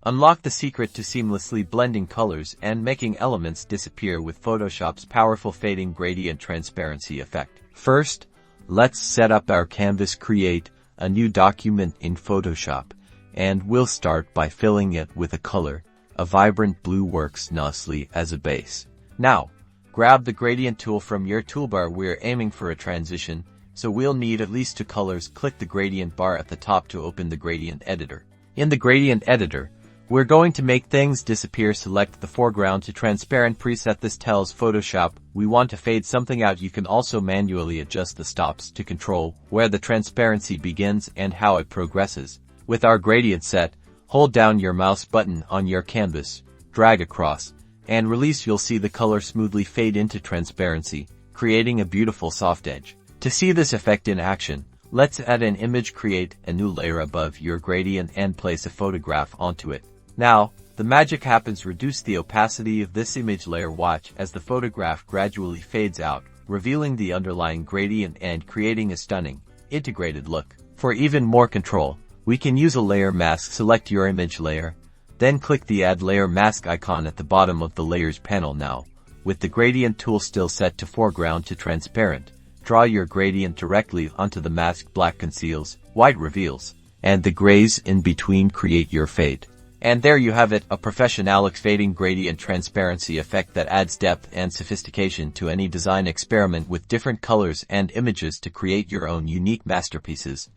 Unlock the secret to seamlessly blending colors and making elements disappear with Photoshop's powerful fading gradient transparency effect. First, let's set up our canvas. Create a new document in Photoshop, and we'll start by filling it with a color. A vibrant blue works nicely as a base. Now, grab the gradient tool from your toolbar. We're aiming for a transition, so we'll need at least 2 colors. Click the gradient bar at the top to open the gradient editor. In the gradient editor, we're going to make things disappear. Select the foreground to transparent preset. This tells Photoshop we want to fade something out. You can also manually adjust the stops to control where the transparency begins and how it progresses. With our gradient set, hold down your mouse button on your canvas, drag across, and release. You'll see the color smoothly fade into transparency, creating a beautiful soft edge. To see this effect in action, let's add an image. Create a new layer above your gradient and place a photograph onto it. Now, the magic happens. Reduce the opacity of this image layer. Watch as the photograph gradually fades out, revealing the underlying gradient and creating a stunning, integrated look. For even more control, we can use a layer mask. Select your image layer, then click the Add Layer Mask icon at the bottom of the Layers panel. Now, with the gradient tool still set to foreground to transparent, draw your gradient directly onto the mask. Black conceals, white reveals, and the grays in between create your fade. And there you have it, a professional fading gradient transparency effect that adds depth and sophistication to any design. Experiment with different colors and images to create your own unique masterpieces.